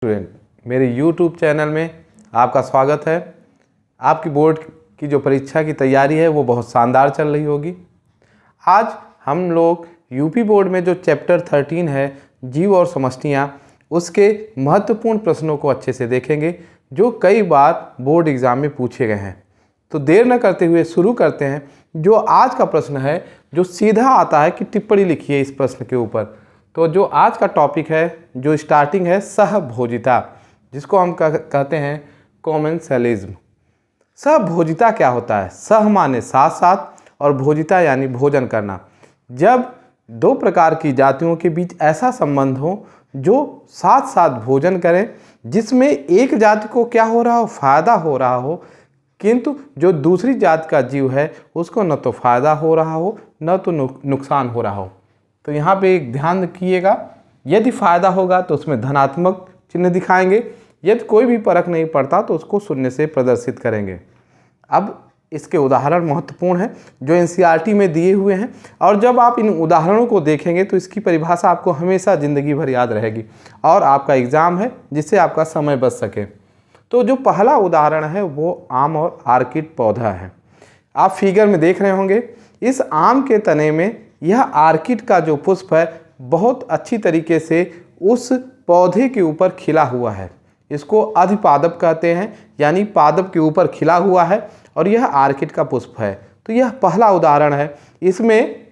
Student, मेरे YouTube channel में आपका स्वागत है। आपकी बोर्ड की जो परीक्षा की तैयारी है वो बहुत शानदार चल रही होगी। आज हम लोग यूपी बोर्ड में जो चैप्टर 13 है जीव और समष्टियाँ, उसके महत्वपूर्ण प्रश्नों को अच्छे से देखेंगे जो कई बार बोर्ड एग्ज़ाम में पूछे गए हैं। तो देर न करते हुए शुरू करते हैं। जो आज का प्रश्न है जो सीधा आता है कि टिप्पणी लिखिए इस प्रश्न के ऊपर। तो जो आज का टॉपिक है, जो स्टार्टिंग है, सहभोजिता, जिसको हम कहते हैं कॉमेंसलिज्म। सहभोजिता क्या होता है? सह माने साथ साथ और भोजिता यानी भोजन करना। जब दो प्रकार की जातियों के बीच ऐसा संबंध हो जो साथ साथ भोजन करें, जिसमें एक जाति को क्या हो रहा हो, फायदा हो रहा हो, किंतु जो दूसरी जाति का जीव है उसको न तो फायदा हो रहा हो न तो नुकसान हो रहा हो। तो यहाँ पे एक ध्यान रखिएगा, यदि फायदा होगा तो उसमें धनात्मक चिन्ह दिखाएंगे, यदि कोई भी फर्क नहीं पड़ता तो उसको शून्य से प्रदर्शित करेंगे। अब इसके उदाहरण महत्वपूर्ण हैं जो एनसीईआरटी में दिए हुए हैं, और जब आप इन उदाहरणों को देखेंगे तो इसकी परिभाषा आपको हमेशा ज़िंदगी भर याद रहेगी और आपका एग्ज़ाम है जिससे आपका समय बच सके। तो जो पहला उदाहरण है वो आम और आर्किड पौधा है। आप फिगर में देख रहे होंगे, इस आम के तने में यह आर्किड का जो पुष्प है बहुत अच्छी तरीके से उस पौधे के ऊपर खिला हुआ है। इसको अधिपादप कहते हैं, यानी पादप के ऊपर खिला हुआ है और यह आर्किड का पुष्प है। तो यह पहला उदाहरण है। इसमें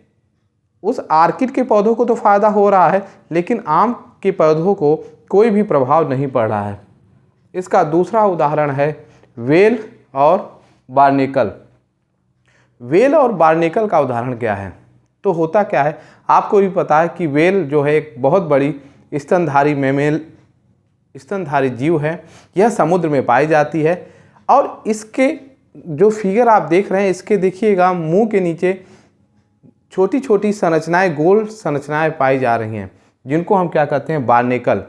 उस आर्किड के पौधों को तो फायदा हो रहा है, लेकिन आम के पौधों को कोई भी प्रभाव नहीं पड़ रहा है। इसका दूसरा उदाहरण है वेल और बार्नेकल। वेल और बार्नेकल का उदाहरण क्या है? तो होता क्या है, आपको भी पता है कि वेल जो है एक बहुत बड़ी स्तनधारी जीव है। यह समुद्र में पाई जाती है और इसके जो फिगर आप देख रहे हैं, इसके देखिएगा मुंह के नीचे छोटी छोटी संरचनाएं, गोल संरचनाएं पाई जा रही हैं, जिनको हम क्या कहते हैं, बार्नेकल।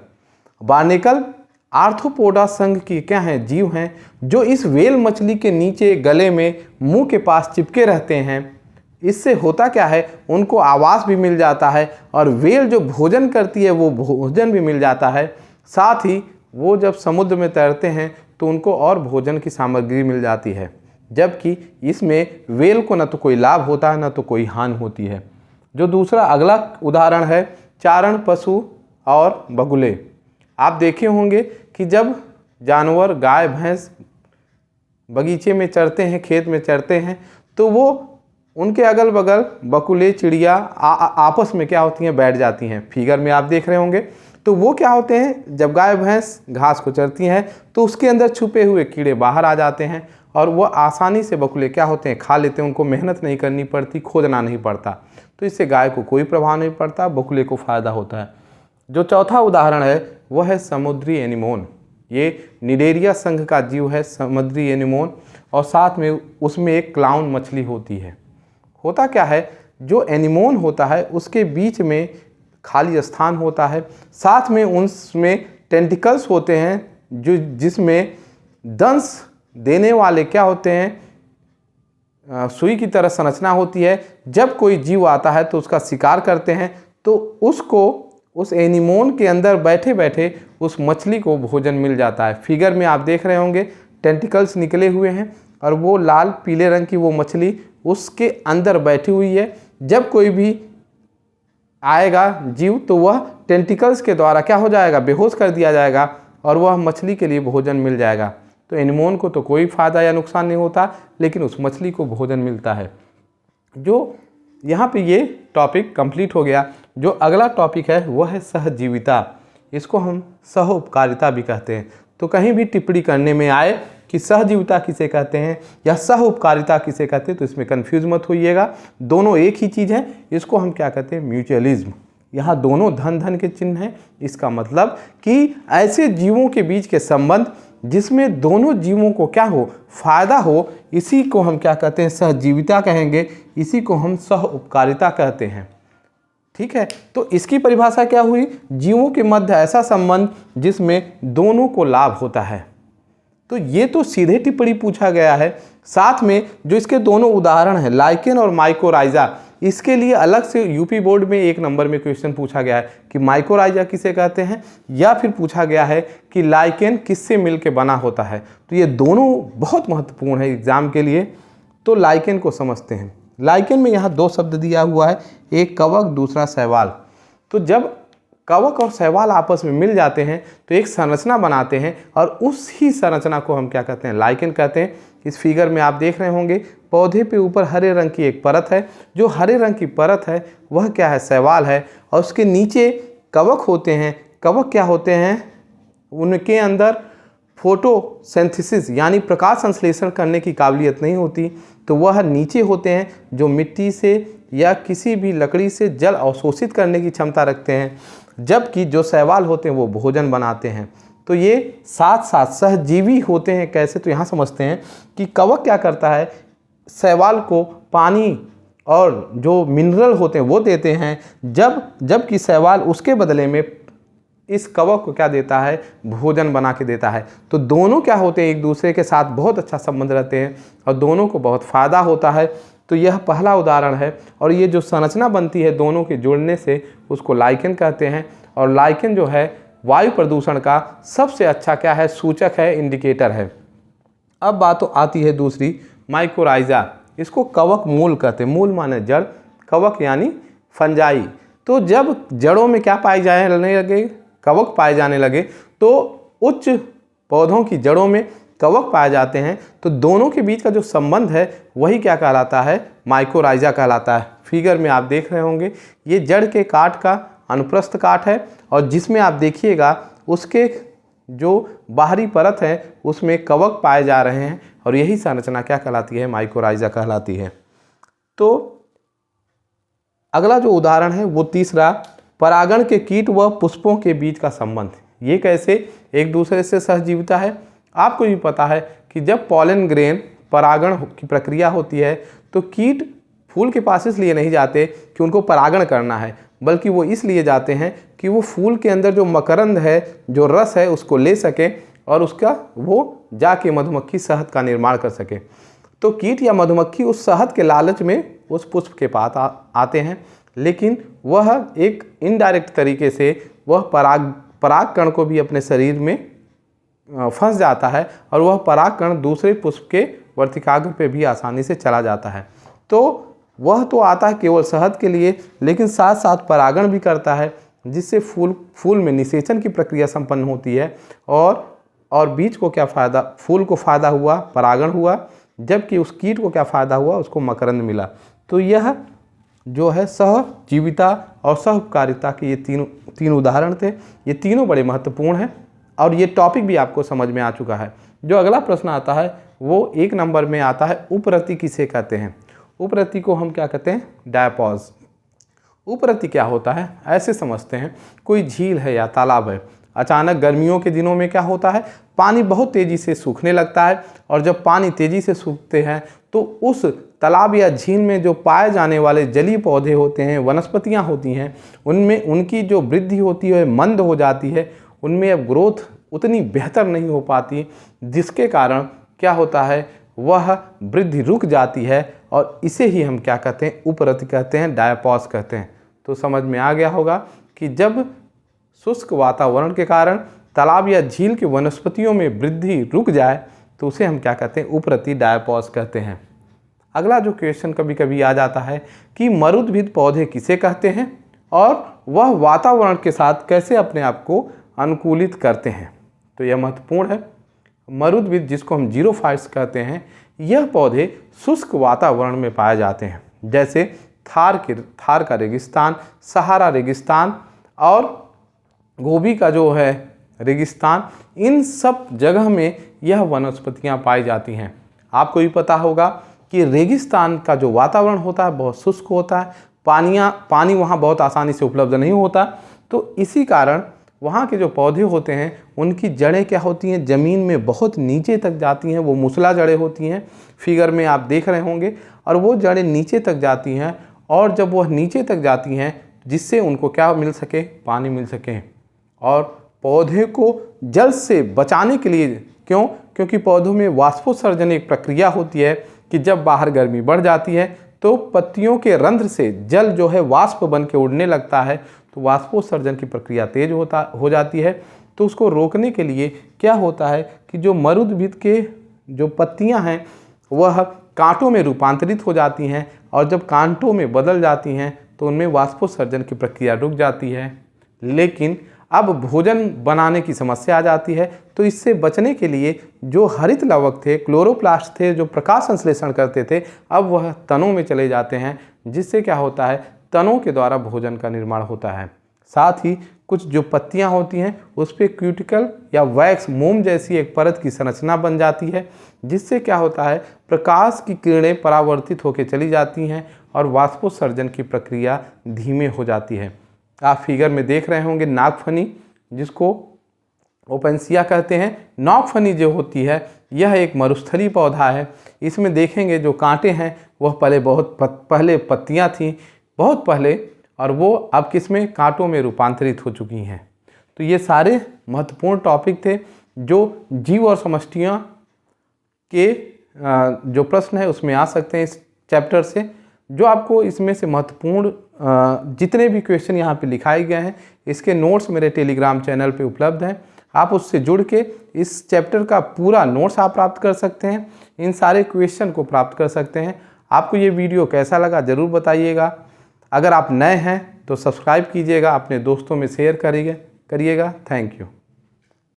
बार्नेकल आर्थ्रोपोडा संघ की क्या हैं, जीव हैं, जो इस वेल मछली के नीचे गले में मुंह के पास चिपके रहते हैं। इससे होता क्या है, उनको आवास भी मिल जाता है और वेल जो भोजन करती है वो भोजन भी मिल जाता है। साथ ही वो जब समुद्र में तैरते हैं तो उनको और भोजन की सामग्री मिल जाती है, जबकि इसमें वेल को न तो कोई लाभ होता है न तो कोई हानि होती है। जो दूसरा अगला उदाहरण है चारण पशु और बगुले। आप देखे होंगे कि जब जानवर, गाय भैंस बगीचे में चरते हैं, खेत में चरते हैं, तो वो उनके अगल बगल बकुले, चिड़िया आपस में क्या होती हैं, बैठ जाती हैं। फिगर में आप देख रहे होंगे। तो वो क्या होते हैं, जब गाय भैंस घास को चरती हैं तो उसके अंदर छुपे हुए कीड़े बाहर आ जाते हैं और वो आसानी से बकुले क्या होते हैं, खा लेते हैं। उनको मेहनत नहीं करनी पड़ती, खोजना नहीं पड़ता। तो इससे गाय को कोई प्रभाव नहीं पड़ता, बकुले को फ़ायदा होता है। जो चौथा उदाहरण है वह है समुद्री एनीमोन। ये निडेरिया संघ का जीव है, समुद्री एनीमोन, और साथ में उसमें एक क्लाउन मछली होती है। होता क्या है, जो एनीमोन होता है उसके बीच में खाली स्थान होता है, साथ में उसमें टेंटिकल्स होते हैं जो जिसमें दंश देने वाले क्या होते हैं, सुई की तरह संरचना होती है। जब कोई जीव आता है तो उसका शिकार करते हैं तो उसको उस एनीमोन के अंदर बैठे बैठे उस मछली को भोजन मिल जाता है। फिगर में आप देख रहे होंगे टेंटिकल्स निकले हुए हैं और वो लाल पीले रंग की वो मछली उसके अंदर बैठी हुई है। जब कोई भी आएगा जीव तो वह टेंटिकल्स के द्वारा क्या हो जाएगा, बेहोश कर दिया जाएगा और वह मछली के लिए भोजन मिल जाएगा। तो एनीमोन को तो कोई फ़ायदा या नुकसान नहीं होता, लेकिन उस मछली को भोजन मिलता है। जो यहाँ पे ये टॉपिक कंप्लीट हो गया। जो अगला टॉपिक है वह है सहजीविता। इसको हम सह उपकारिता भी कहते हैं। तो कहीं भी टिप्पणी करने में आए कि सहजीविता किसे कहते हैं या सह उपकारिता किसे कहते हैं तो इसमें कंफ्यूज मत होइएगा, दोनों एक ही चीज़ है। इसको हम क्या कहते हैं, म्यूचुअलिज्म। यहाँ दोनों धन धन के चिन्ह हैं। इसका मतलब कि ऐसे जीवों के बीच के संबंध जिसमें दोनों जीवों को क्या हो, फायदा हो, इसी को हम क्या कहते हैं, सहजीविता कहेंगे। इसी को हम सह उपकारिता कहते हैं। ठीक है, तो इसकी परिभाषा क्या हुई, जीवों के मध्य ऐसा संबंध जिसमें दोनों को लाभ होता है। तो ये तो सीधे टिप्पणी पूछा गया है। साथ में जो इसके दोनों उदाहरण हैं, लाइकेन और माइकोराइजा, इसके लिए अलग से यूपी बोर्ड में 1 नंबर में क्वेश्चन पूछा गया है कि माइकोराइजा किसे कहते हैं, या फिर पूछा गया है कि लाइकेन किससे मिलकर बना होता है। तो ये दोनों बहुत महत्वपूर्ण है एग्जाम के लिए। तो लाइकेन को समझते हैं। लाइकेन में यहाँ 2 शब्द दिया हुआ है, एक कवक दूसरा शैवाल। तो जब कवक और शैवाल आपस में मिल जाते हैं तो एक संरचना बनाते हैं, और उसी संरचना को हम क्या कहते हैं, लाइकेन कहते हैं। इस फिगर में आप देख रहे होंगे पौधे पे ऊपर हरे रंग की एक परत है, जो हरे रंग की परत है वह क्या है, शैवाल है, और उसके नीचे कवक होते हैं। कवक क्या होते हैं, उनके अंदर फोटोसिंथेसिस यानी प्रकाश संश्लेषण करने की काबिलियत नहीं होती, तो वह नीचे होते हैं जो मिट्टी से या किसी भी लकड़ी से जल अवशोषित करने की क्षमता रखते हैं, जबकि जो शैवाल होते हैं वो भोजन बनाते हैं। तो ये साथ साथ सहजीवी होते हैं। कैसे, तो यहाँ समझते हैं कि कवक क्या करता है, शैवाल को पानी और जो मिनरल होते हैं वो देते हैं, जबकि शैवाल उसके बदले में इस कवक को क्या देता है, भोजन बना के देता है। तो दोनों क्या होते हैं, एक दूसरे के साथ बहुत अच्छा संबंध रहते हैं और दोनों को बहुत फ़ायदा होता है। तो यह पहला उदाहरण है, और ये जो संरचना बनती है दोनों के जुड़ने से उसको लाइकेन कहते हैं। और लाइकेन जो है वायु प्रदूषण का सबसे अच्छा क्या है, सूचक है, इंडिकेटर है। अब बात तो आती है दूसरी, माइकोराइजा। इसको कवक मूल कहते हैं, मूल माने जड़, कवक यानी फंजाई। तो जब जड़ों में क्या पाए जाने लगे, कवक पाए जाने लगे, तो उच्च पौधों की जड़ों में कवक पाए जाते हैं, तो दोनों के बीच का जो संबंध है वही क्या कहलाता है, माइकोराइजा कहलाता है। फिगर में आप देख रहे होंगे ये जड़ के काट का अनुप्रस्थ काट है, और जिसमें आप देखिएगा उसके जो बाहरी परत है उसमें कवक पाए जा रहे हैं, और यही संरचना क्या कहलाती है, माइकोराइजा कहलाती है। तो अगला जो उदाहरण है वो तीसरा, परागण के कीट व पुष्पों के बीच का संबंध। ये कैसे एक दूसरे से सहजीविता है। आपको भी पता है कि जब पॉलन ग्रेन परागण की प्रक्रिया होती है तो कीट फूल के पास इसलिए नहीं जाते कि उनको परागण करना है, बल्कि वो इसलिए जाते हैं कि वो फूल के अंदर जो मकरंद है, जो रस है, उसको ले सके और उसका वो जाके मधुमक्खी शहद का निर्माण कर सके। तो कीट या मधुमक्खी उस शहद के लालच में उस पुष्प के पास आते हैं, लेकिन वह एक इनडायरेक्ट तरीके से वह परागकण को भी अपने शरीर में फंस जाता है, और वह परागकण दूसरे पुष्प के वर्तिकाग्र पे भी आसानी से चला जाता है। तो वह तो आता है केवल शहद के लिए, लेकिन साथ साथ परागण भी करता है, जिससे फूल में निषेचन की प्रक्रिया संपन्न होती है, और बीज को क्या फ़ायदा, फूल को फ़ायदा हुआ, परागण हुआ, जबकि उस कीट को क्या फ़ायदा हुआ, उसको मकरंद मिला। तो यह जो है सहजीविता और सहकारिता के ये तीन उदाहरण थे। ये तीनों बड़े महत्वपूर्ण हैं, और ये टॉपिक भी आपको समझ में आ चुका है। जो अगला प्रश्न आता है वो 1 नंबर में आता है, उपरति किसे कहते हैं। उपरति को हम क्या कहते हैं, डायपॉज। उपरति क्या होता है, ऐसे समझते हैं कोई झील है या तालाब है, अचानक गर्मियों के दिनों में क्या होता है, पानी बहुत तेज़ी से सूखने लगता है, और जब पानी तेज़ी से सूखते हैं तो उस तालाब या झील में जो पाए जाने वाले जलीय पौधे होते हैं, वनस्पतियां होती हैं, उनमें उनकी जो वृद्धि होती है मंद हो जाती है, उनमें अब ग्रोथ उतनी बेहतर नहीं हो पाती, जिसके कारण क्या होता है, वह वृद्धि रुक जाती है, और इसे ही हम क्या कहते हैं, उपरति कहते हैं, डायपॉज कहते हैं। तो समझ में आ गया होगा कि जब शुष्क वातावरण के कारण तालाब या झील की वनस्पतियों में वृद्धि रुक जाए तो उसे हम क्या कहते हैं, उपरति, डायपॉज कहते हैं। अगला जो क्वेश्चन कभी कभी आ जाता है कि मरुद्भिद पौधे किसे कहते हैं, और वह वातावरण के साथ कैसे अपने आप को अनुकूलित करते हैं। तो यह महत्वपूर्ण है। मरुद्भिद, जिसको हम जीरोफाइट्स कहते हैं, यह पौधे शुष्क वातावरण में पाए जाते हैं, जैसे थार का रेगिस्तान, सहारा रेगिस्तान और गोबी का जो है रेगिस्तान, इन सब जगह में यह वनस्पतियां पाई जाती हैं। आपको भी पता होगा कि रेगिस्तान का जो वातावरण होता है बहुत शुष्क होता है, पानी वहाँ बहुत आसानी से उपलब्ध नहीं होता, तो इसी कारण वहाँ के जो पौधे होते हैं उनकी जड़ें क्या होती हैं, ज़मीन में बहुत नीचे तक जाती हैं, वो मूसला जड़ें होती हैं, फिगर में आप देख रहे होंगे, और वो जड़ें नीचे तक जाती हैं, और जब वह नीचे तक जाती हैं जिससे उनको क्या मिल सके, पानी मिल सके। और पौधे को जल से बचाने के लिए, क्योंकि पौधों में वाष्पोत्सर्जन एक प्रक्रिया होती है कि जब बाहर गर्मी बढ़ जाती है तो पत्तियों के रंध्र से जल जो है वाष्प बन के उड़ने लगता है, तो वाष्पोत्सर्जन की प्रक्रिया तेज हो जाती है। तो उसको रोकने के लिए क्या होता है कि जो मरुद्भिद के जो पत्तियां हैं वह कांटों में रूपांतरित हो जाती हैं, और जब कांटों में बदल जाती हैं तो उनमें वाष्पोत्सर्जन की प्रक्रिया रुक जाती है। लेकिन अब भोजन बनाने की समस्या आ जाती है, तो इससे बचने के लिए जो हरित लवक थे, क्लोरोप्लास्ट थे, जो प्रकाश संश्लेषण करते थे, अब वह तनों में चले जाते हैं, जिससे क्या होता है, तनों के द्वारा भोजन का निर्माण होता है। साथ ही कुछ जो पत्तियां होती हैं उस पर क्यूटिकल या वैक्स मोम जैसी एक परत की संरचना बन जाती है, जिससे क्या होता है, प्रकाश की किरणें परावर्तित होकर चली जाती हैं और वाष्पोत्सर्जन की प्रक्रिया धीमे हो जाती है। आप फिगर में देख रहे होंगे नागफनी, जिसको ओपेंसिया कहते हैं। नागफनी जो होती है यह एक मरुस्थलीय पौधा है। इसमें देखेंगे जो कांटे हैं वह पहले पत्तियां थीं, बहुत पहले, और वो अब किसमें, कांटों में रूपांतरित हो चुकी हैं। तो ये सारे महत्वपूर्ण टॉपिक थे जो जीव और समष्टियाँ के जो प्रश्न है उसमें आ सकते हैं इस चैप्टर से। जो आपको इसमें से महत्वपूर्ण जितने भी क्वेश्चन यहाँ पे लिखाए गए हैं, इसके नोट्स मेरे टेलीग्राम चैनल पे उपलब्ध हैं। आप उससे जुड़ के इस चैप्टर का पूरा नोट्स आप प्राप्त कर सकते हैं, इन सारे क्वेश्चन को प्राप्त कर सकते हैं। आपको ये वीडियो कैसा लगा ज़रूर बताइएगा। अगर आप नए हैं तो सब्सक्राइब कीजिएगा, अपने दोस्तों में शेयर करिएगा। Thank you.